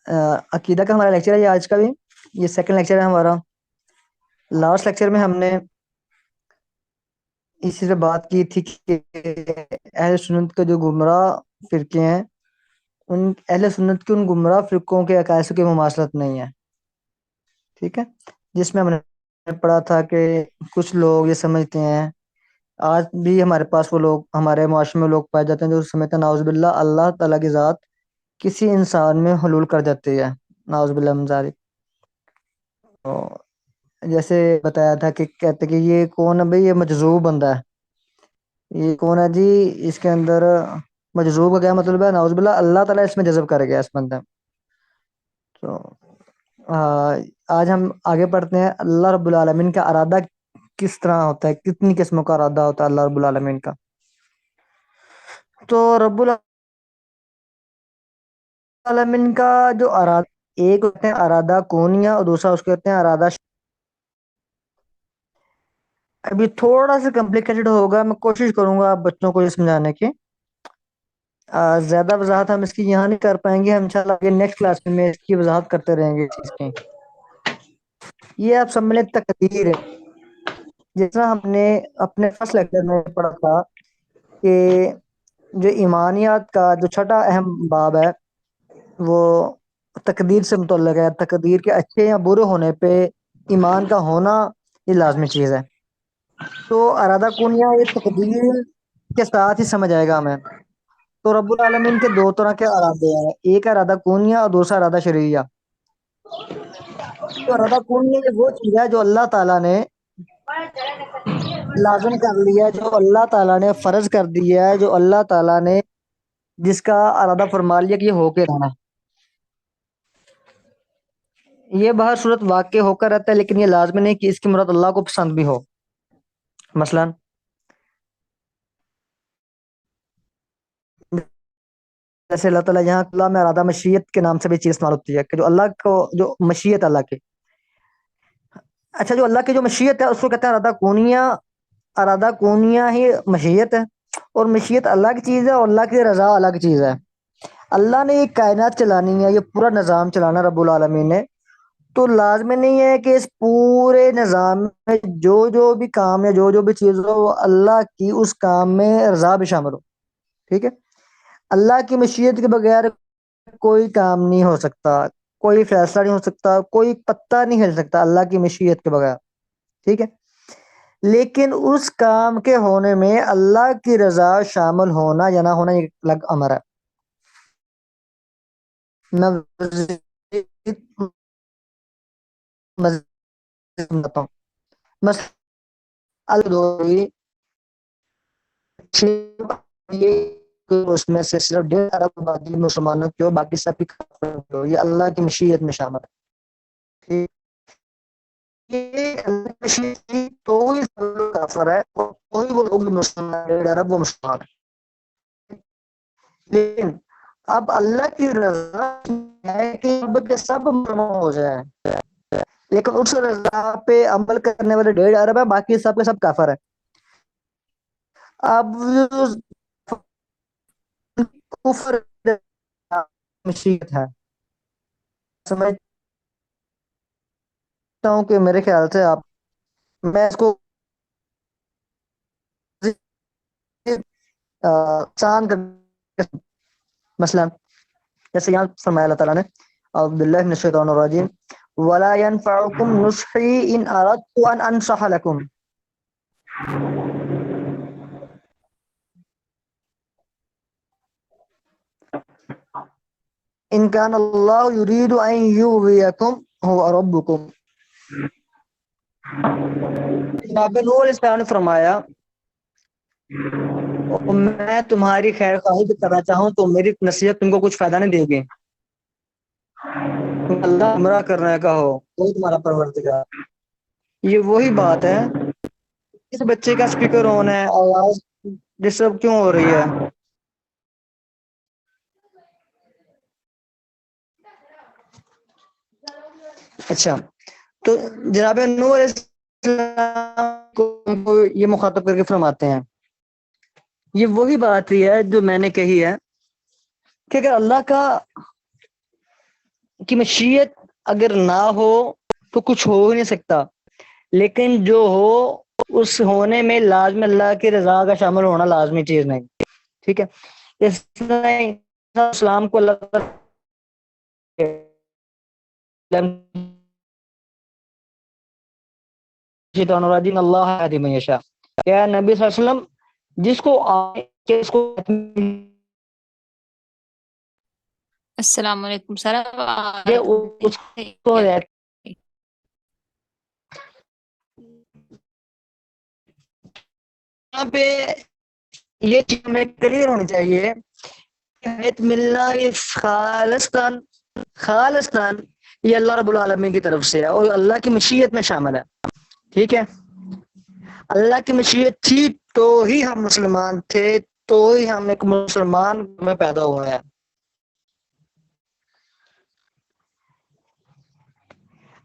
عقیدہ کا ہمارا لیکچر ہے یہ آج کا بھی، یہ سیکنڈ لیکچر ہے ہمارا۔ لاسٹ لیکچر میں ہم نے اسی سے بات کی تھی کہ اہل سنت کے جو گمراہ فرقے ہیں، ان اہل سنت کے ان گمراہ فرقوں کے عقائد سے کوئی مماثلت نہیں ہے، ٹھیک ہے، جس میں ہم نے پڑھا تھا کہ کچھ لوگ یہ سمجھتے ہیں، آج بھی ہمارے پاس وہ لوگ، ہمارے معاشرے میں لوگ پائے جاتے ہیں جو سمجھتے ہیں نعوذ باللہ اللہ تعالیٰ کی ذات کسی انسان میں حلول کر جاتی ہے، نعوذ باللہ من ذالک۔ تو جیسے بتایا تھا کہ کہتے کہ یہ کون ہے بھائی، یہ مجذوب بندہ ہے، یہ کون ہے جی، اس کے اندر مجذوب کا کیا مطلب ہے، نعوذ باللہ اللہ تعالیٰ اس میں جذب کر گیا اس بندے میں۔ تو آج ہم آگے پڑھتے ہیں اللہ رب العالمین کا ارادہ کس طرح ہوتا ہے، کتنی قسموں کا ارادہ ہوتا ہے اللہ رب العالمین کا۔ تو رب العالمین کا جو ارادہ، ایک ہوتے ہیں ارادہ کونیا اور دوسرا اس کے ہوتے ہیں ارادہ ابھی تھوڑا سا کمپلیکیٹڈ ہوگا، میں کوشش کروں گا آپ بچوں کو یہ سمجھانے کی۔ زیادہ وضاحت ہم اس کی یہاں نہیں کر پائیں گے، ہم انشاءاللہ آگے نیکسٹ کلاس میں اس کی وضاحت کرتے رہیں گے اس چیز کی۔ یہ آپ سب میں تقدیر ہے، جس طرح ہم نے اپنے فرسٹ لیکچر میں پڑھا تھا کہ جو ایمانیات کا جو چھٹا اہم باب ہے وہ تقدیر سے متعلق ہے، تقدیر کے اچھے یا برے ہونے پہ ایمان کا ہونا یہ لازمی چیز ہے۔ تو ارادہ کونیا یہ تقدیر کے ساتھ ہی سمجھ آئے گا ہمیں۔ تو رب العالمین کے دو طرح کے ارادے ہیں، ایک ارادہ کونیا اور دوسرا ارادہ شرعیہ۔ تو ارادہ کونیا یہ وہ چیز ہے جو اللہ تعالیٰ نے لازم کر لیا ہے، جو اللہ تعالیٰ نے فرض کر دیا ہے، جو اللہ تعالیٰ نے جس کا ارادہ فرما لیا کہ یہ ہو کے رہنا، یہ بہر صورت واقع ہو کر رہتا ہے، لیکن یہ لازمی نہیں کہ اس کی مراد اللہ کو پسند بھی ہو۔ مثلا جیسے اللہ تعالیٰ یہاں اللہ میں ارادہ مشیت کے نام سے بھی چیز استعمال ہوتی ہے کہ جو اللہ کو جو مشیت اللہ کی، اچھا جو اللہ کی جو مشیت ہے اس کو کہتے ہیں ارادہ کونیا۔ ارادہ کونیا ہی مشیت ہے، اور مشیت اللہ کی چیز ہے اور اللہ کی رضا الگ چیز ہے۔ اللہ نے یہ کائنات چلانی ہے، یہ پورا نظام چلانا رب العالمین نے، تو لازمی نہیں ہے کہ اس پورے نظام میں جو جو بھی کام یا جو جو بھی چیز ہو وہ اللہ کی اس کام میں رضا بھی شامل ہو، ٹھیک ہے۔ اللہ کی مشیت کے بغیر کوئی کام نہیں ہو سکتا، کوئی فیصلہ نہیں ہو سکتا، کوئی پتہ نہیں ہل سکتا اللہ کی مشیت کے بغیر، ٹھیک ہے۔ لیکن اس کام کے ہونے میں اللہ کی رضا شامل ہونا یا نہ ہونا ایک الگ امر ہے۔ میں مزید بتاتا ہوں، مثلا الدوری اس میں سے صرف 1.5 ارب آبادی مسلمانوں کی ہو، باقی سب کی کافر ہو، یہ اللہ کی مشیت میں شامل ہے، ٹھیک؟ یہ اللہ کی مشیت تھی تو ہی سب لوگ کافر ہے اور کوئی وہ لوگ مسلمان 1.5 ارب وہ مسلمان ہے، لیکن اب اللہ کی رضا ہے کہ اب کے سب مسلمان ہو جائیں، لیکن اس رضا پہ عمل کرنے والے 1.5 ارب ہے، باقی سب کے سب کافر ہے۔ اب کفر مشیت ہے، سمجھتا ہوں کہ میرے خیال سے آپ، میں اس کو آسان کر، مثلا جیسے یہاں فرمایا اللہ تعالیٰ نے اعوذ باللہ من الشیطان الرجیم ولا ينفعكم نصحي ان اردت ان انصح لكم ان كان الله يريد ان يغويكم هو ربكم۔ جناب نوح علیہ السلام نے فرمایا میں تمہاری خیر خواہی کرنا چاہوں تو میری نصیحت تم کو کچھ فائدہ نہیں دے گی، اللہ گمراہ کرنے کا ہو وہ تمہارا پروردگار۔ یہ وہی بات ہے، اس بچے کا اسپیکر آن ہے، آواز ڈسٹرب کیوں ہو رہی ہے؟ اچھا، تو جناب نوح علیہ السلام کو یہ مخاطب کر کے فرماتے ہیں، یہ وہی بات ہی ہے جو میں نے کہی ہے کہ اگر اللہ کا کی مشیت اگر نہ ہو تو کچھ ہو ہی نہیں سکتا، لیکن جو ہو اس ہونے میں لازم اللہ کی رضا کا شامل ہونا لازمی چیز نہیں، ٹھیک ہے؟ اس اسلام کو اللہ تعالیٰ اللہ ہادی من یشاء، یا نبی صلی اللہ علیہ وسلم جس کو کہ اس کو السلام علیکم سر، اس کو یہاں پہ یہ چیز ہمیں کلیئر ہونی چاہیے، ہدایت ملنا یہ خالصتاً یہ اللہ رب العالمین کی طرف سے ہے اور اللہ کی مشیت میں شامل ہے، ٹھیک ہے؟ اللہ کی مشیت تھی تو ہی ہم مسلمان تھے، تو ہی ہم ایک مسلمان میں پیدا ہوئے ہیں۔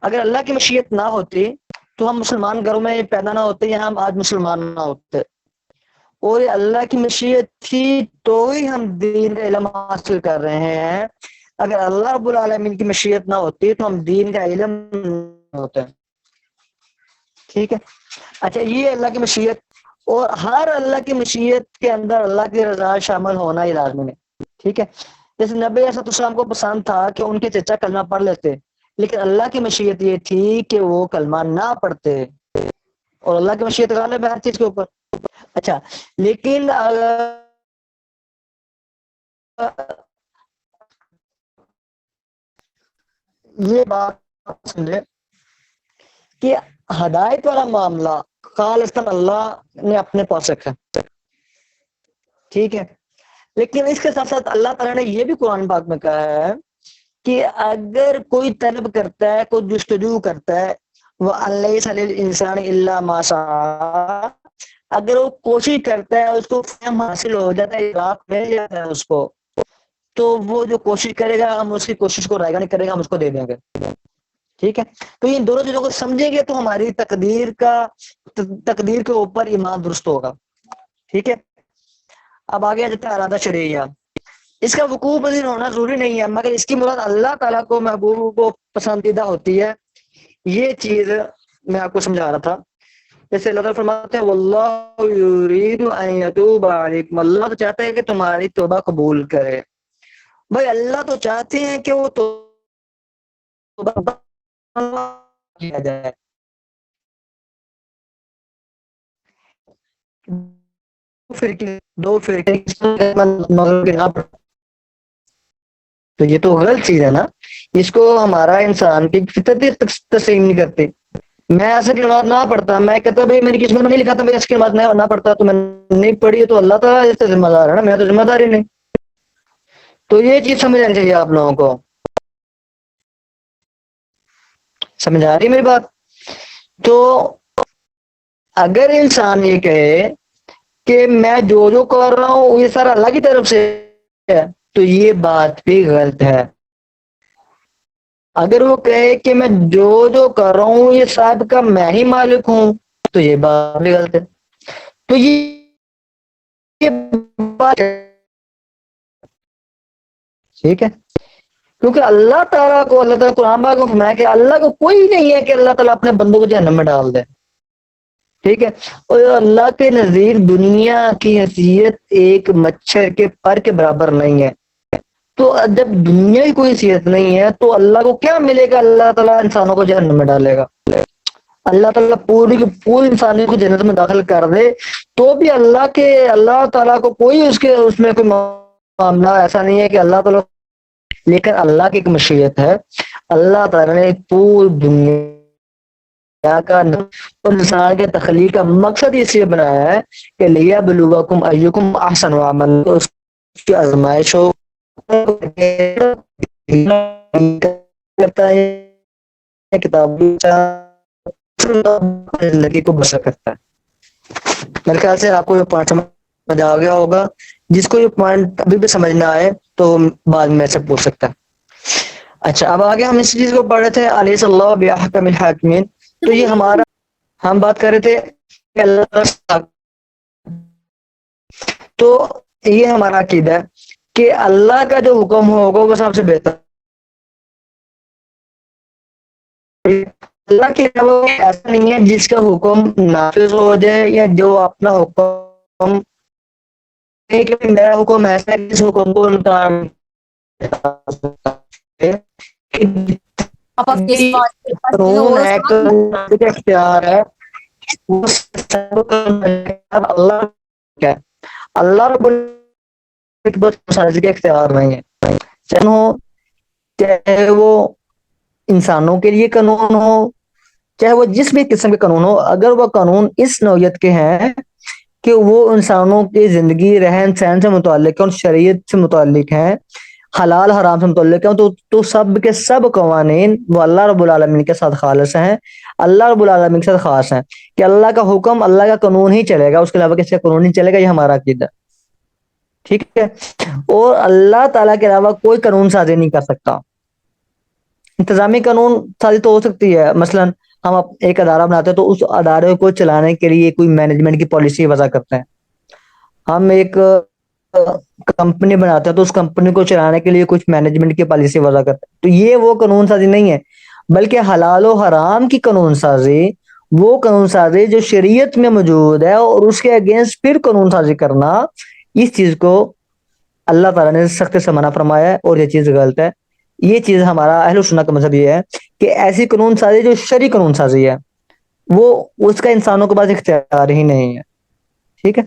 اگر اللہ کی مشیت نہ ہوتی تو ہم مسلمان گھروں میں پیدا نہ ہوتے یا ہم آج مسلمان نہ ہوتے، اور اللہ کی مشیت تھی تو ہی ہم دین کا علم حاصل کر رہے ہیں۔ اگر اللہ رب العالمین کی مشیت نہ ہوتی تو ہم دین کا علم نہ ہوتے، ٹھیک ہے؟ اچھا، یہ اللہ کی مشیت، اور ہر اللہ کی مشیت کے اندر اللہ کی رضا شامل ہونا ہی لازمی ہے، ٹھیک ہے؟ جیسے نبی علیہ السلام کو پسند تھا کہ ان کے چچا کلمہ پڑھ لیتے، لیکن اللہ کی مشیت یہ تھی کہ وہ کلمہ نہ پڑھتے، اور اللہ کی مشیت غالب ہے ہر چیز کے اوپر۔ اچھا، لیکن یہ بات سمجھے کہ ہدایت والا معاملہ خالصاً اللہ نے اپنے پاس رکھا، ٹھیک ہے؟ لیکن اس کے ساتھ ساتھ اللہ تعالیٰ نے یہ بھی قرآن پاک میں کہا ہے کہ اگر کوئی طلب کرتا ہے، کوئی جستجو کرتا ہے، وہ اللہ انسان اللہ ما سعی، اگر وہ کوشش کرتا ہے، اس کو فہم حاصل ہو جاتا ہے، رات مل جاتا ہے اس کو، تو وہ جو کوشش کرے گا ہم اس کی کوشش کو رائگاں نہیں کرے گا، ہم اس کو دے دیں گے، ٹھیک ہے؟ تو ان دونوں چیزوں کو سمجھیں گے تو ہماری تقدیر کے اوپر ایمان درست ہوگا، ٹھیک ہے؟ اب آگے جاتا ہے ارادہ شرعیہ، اس کا وقوع پذیر ہونا ضروری نہیں ہے، مگر اس کی مراد اللہ تعالیٰ کو محبوب کو پسندیدہ ہوتی ہے، یہ چیز میں آپ کو سمجھا رہا تھا۔ جیسے اللہ تعالیٰ فرماتے ہیں واللہ یرید ان یتوب علیکم، اللہ تو چاہتا ہے کہ تمہاری توبہ قبول کرے۔ بھائی اللہ تو چاہتے ہیں کہ وہ توبہ کیا جائے، دو فرقے تو یہ تو غلط چیز ہے نا، اس کو ہمارا انسان کی فطرت تسلیم نہیں کرتی۔ میں ایسے کی نماز نہ پڑھتا، میں کہتا بھائی میری قسمت میں نہیں لکھا تھا میں ایسے کی نماز نہ پڑھتا، تو میں نہیں پڑھی تو اللہ تعالیٰ اس سے ذمہ دار ہے نا، میں تو ذمہ داری نہیں۔ تو یہ چیز سمجھ آنی چاہیے آپ لوگوں کو، سمجھ آ رہی میری بات؟ تو اگر انسان یہ کہے کہ میں جو کر رہا ہوں یہ سارا اللہ کی طرف سے ہے، تو یہ بات بھی غلط ہے۔ اگر وہ کہے کہ میں جو کر رہا ہوں یہ صاحب کا میں ہی مالک ہوں، تو یہ بات بھی غلط ہے۔ تو یہ بات ٹھیک ہے، کیونکہ اللہ تعالیٰ کو، اللہ تعالیٰ قرآن پاک میں فرمایا کہ اللہ کو کوئی نہیں ہے کہ اللہ تعالیٰ اپنے بندوں کو جہنم میں ڈال دے، ٹھیک ہے؟ اور اللہ کے نزدیک دنیا کی حیثیت ایک مچھر کے پر کے برابر نہیں ہے، تو جب دنیا کی کوئی حیثیت نہیں ہے تو اللہ کو کیا ملے گا؟ اللہ تعالیٰ انسانوں کو جہنم میں ڈالے گا، اللہ تعالیٰ پوری کی پوری انسانیت کو جنت میں داخل کر دے تو بھی اللہ تعالیٰ کو کوئی اس میں کوئی معاملہ ایسا نہیں ہے کہ اللہ تعالیٰ، لیکن اللہ کی ایک مشیت ہے، اللہ تعالیٰ نے پوری دنیا کا اور انسان کے تخلیق کا مقصد اس لیے بنایا ہے کہ لیبلوکم ایکم احسن عملا، تو اس کی آزمائش ہو کرتا ہے، کتاب زندگی کو بسر کرتا ہے۔ میرے خیال سے آپ کو یہ پوائنٹ سمجھ آ گیا ہوگا، جس کو یہ پوائنٹ ابھی بھی سمجھ نہ آئے تو بعد میں سے پوچھ سکتا ہے۔ اچھا، اب آگے ہم اس چیز کو پڑھ رہے تھے علیہ اللہ بأحکم الحاکمین، تو یہ ہمارا ہم بات کر رہے تھے کہ اللہ، تو یہ ہمارا عقیدہ ہے کہ اللہ کا جو حکم ہوگا وہ سب سے بہتر اللہ کے علاوہ کوئی ایسا نہیں ہے جس کا حکم نافذ ہو جائے، یا جو اپنا حکم ہے کہ میرا حکم ایسا ہے، اس حکم کو انکار ہے کہ آپ اپنی بھی آواز کے پاس جو ہے قانون وہ ہے، سمجھ قانون کا اختیار ہے، وہ سب کا اللہ کیا ہے؟ اللہ رب العزت کے اختیار نہیں ہے، چاہے ہو، چاہے وہ انسانوں کے لیے قانون ہو، چاہے وہ جس بھی قسم کے قانون ہو، اگر وہ قانون اس نوعیت کے ہیں کہ وہ انسانوں کی زندگی رہن سہن سے متعلق ہے اور شریعت سے متعلق ہیں، حلال حرام سے متعلق ہیں، تو سب کے سب قوانین وہ اللہ رب العالمین کے ساتھ خالص ہیں، اللہ رب العالمین کے ساتھ خاص ہیں، کہ اللہ کا حکم، اللہ کا قانون ہی چلے گا، اس کے علاوہ کسی کا قانون نہیں چلے گا، یہ ہمارا عقیدہ ہے۔ ٹھیک ہے، اور اللہ تعالیٰ کے علاوہ کوئی قانون سازی نہیں کر سکتا۔ انتظامی قانون سازی تو ہو سکتی ہے، مثلا ہم ایک ادارہ بناتے ہیں تو اس ادارے کو چلانے کے لیے کوئی مینجمنٹ کی پالیسی وضع کرتے ہیں، ہم ایک کمپنی بناتے ہیں تو اس کمپنی کو چلانے کے لیے کچھ مینجمنٹ کی پالیسی وضع کرتے ہیں، تو یہ وہ قانون سازی نہیں ہے، بلکہ حلال و حرام کی قانون سازی، وہ قانون سازی جو شریعت میں موجود ہے اور اس کے اگینسٹ پھر قانون سازی کرنا، اس چیز کو اللہ تعالیٰ نے سخت سے منع فرمایا ہے، اور یہ چیز غلط ہے۔ یہ چیز ہمارا اہل سنت کا مذہب یہ ہے کہ ایسی قانون سازی جو شرعی قانون سازی ہے، وہ اس کا انسانوں کے پاس اختیار ہی نہیں ہے۔ ٹھیک ہے،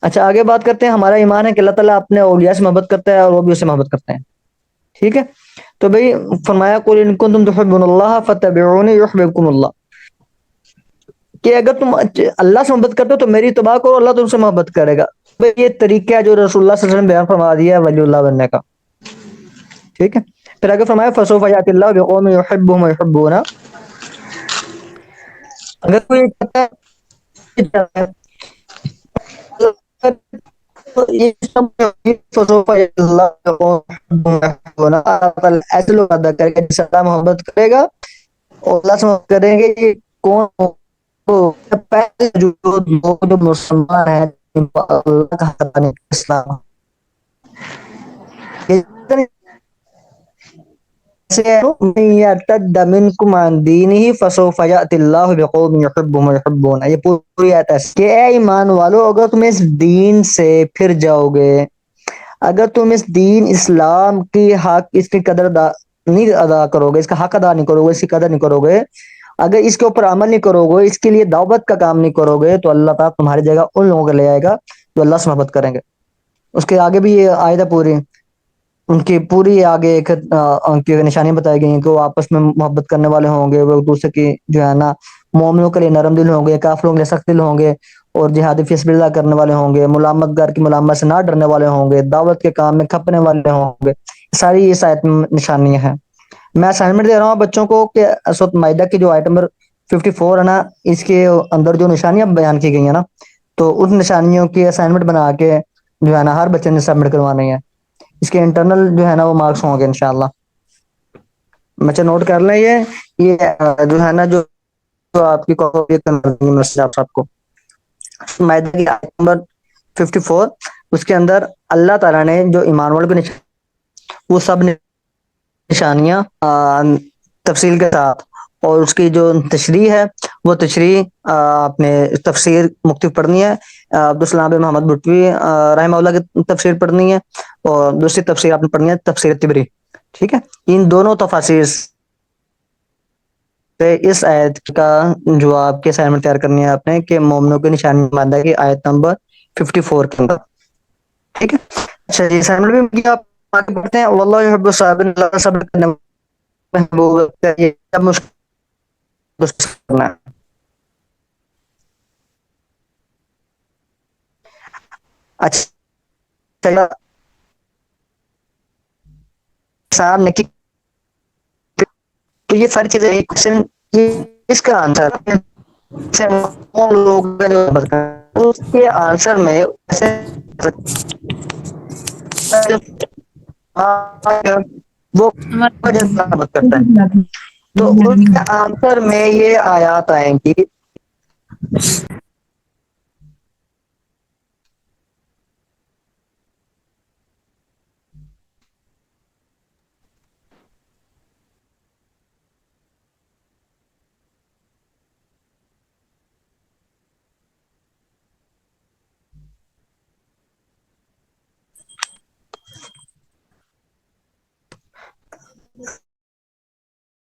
اچھا آگے بات کرتے ہیں۔ ہمارا ایمان ہے کہ اللہ تعالیٰ اپنے اولیاء سے محبت کرتا ہے اور وہ بھی اس سے محبت کرتے ہیں۔ ٹھیک ہے، تو بھئی فرمایا قل ان کنتم تحبون اللہ فتبعونی یحببکم اللہ، کہ اگر تم اللہ سے محبت کرتے ہو تو میری اتباع کرو، اللہ تم سے محبت کرے گا۔ بھئی یہ طریقہ ہے جو رسول اللہ صلی اللہ علیہ وسلم نے بیان فرما دیا ہے ولی اللہ بننے کا۔ ٹھیک ہے، پھر آگے فرمایا فسوف یأتی اللہ بقوم یحبهم ویحبونہ، اگر کوئی کہتا ہے یہ سب فسوف یأتی اللہ بقوم یحبهم ویحبونہ، اللہ تعالیٰ ایسے لوگ ادا کرے گا جس سے اللہ محبت کرے گا اور اللہ سے محبت کریں گے۔ یہ کون ہو؟ پہلے جو لوگ جو مسلمان ہیں، اللہ کا حق نہیں، اسلام من يرتد منكم عن دينه فسوف يأتي الله بقوم يحبهم ويحبون، یہ پوری آیت ہے کہ اے ایمان والو، اگر تم اس دین سے پھر جاؤ گے، اگر تم اس دین اسلام کی حق، اس کی قدر نہیں ادا کرو گے، اس کا حق ادا نہیں کرو گے، اس کی قدر نہیں کرو گے، اگر اس کے اوپر عمل نہیں کرو گے، اس کے لیے دعوت کا کام نہیں کرو گے، تو اللہ تعالیٰ تمہاری جگہ ان لوگوں کو لے آئے گا جو اللہ سے محبت کریں گے۔ اس کے آگے بھی یہ آیت ہے پوری، ان کی پوری آگے ایک ان کی نشانیاں بتائی گئی ہیں کہ وہ آپس میں محبت کرنے والے ہوں گے، وہ ایک دوسرے کی جو ہے نا مومنوں کے لیے نرم دل ہوں گے، کافروں کے لیے سخت دل ہوں گے، اور جہاد فی سبیل اللہ کرنے والے ہوں گے، ملامت گار کی ملامت سے نہ ڈرنے والے ہوں گے، دعوت کے کام میں کھپنے والے ہوں گے۔ ساری اس آیت میں نشانیاں ہیں۔ میں اسائنمنٹ دے رہا ہوں بچوں کو کہ سورۃ مائدہ کی جو آیت نمبر 54 ہے نا، اس کے اندر جو نشانیاں بیان کی گئی ہیں نا، تو ان نشانیوں کی اسائنمنٹ بنا کے جو ہے نا ہر بچے نے سبمٹ کروانی ہے۔ اس کے انٹرنل جو ہے نا وہ مارکس ہوں گے انشاءاللہ، بچے نوٹ کر لیں۔ یہ جو ہے نا جو آپ کی میسج آپ سب کو مائدہ کی آیت نمبر 54، اس کے اندر اللہ تعالیٰ نے جو ایمان والوں کے وہ سب نشانیاں تفصیل کے ساتھ، اور اس کی جو تشریح ہے وہ تشریح آپ نے تفسیر مختلف پڑھنی ہے، عبدالسلام بن محمد بھٹوی رحمہ اللہ کی تفسیر پڑھنی ہے، اور دوسری تفسیر آپ نے پڑھنی ہے تفسیر طبری۔ ٹھیک ہے، ان دونوں تفاسیر سے اس آیت کا جو آپ کے اسائنمنٹ تیار کرنی ہے آپ نے کہ مومنوں کی نشانی ماندہ کی آیت نمبر 54 کے اندر۔ ٹھیک ہے، اچھا جی، اسائنمنٹ بھی آپ آگے بڑھتے ہیں۔ واللہ یحب الصابرین، اللہ صبر کرنے محبوب ہے، یہ سب مشکل کرنا ہے۔ اچھا، صاحب نے تو یہ ساری چیزیں ایک کوشچن، یہ اس کا آنسر لوگ اس کے آنسر میں وہ کرتا ہے، تو اس کے آنسر میں یہ آیات آئیں گی۔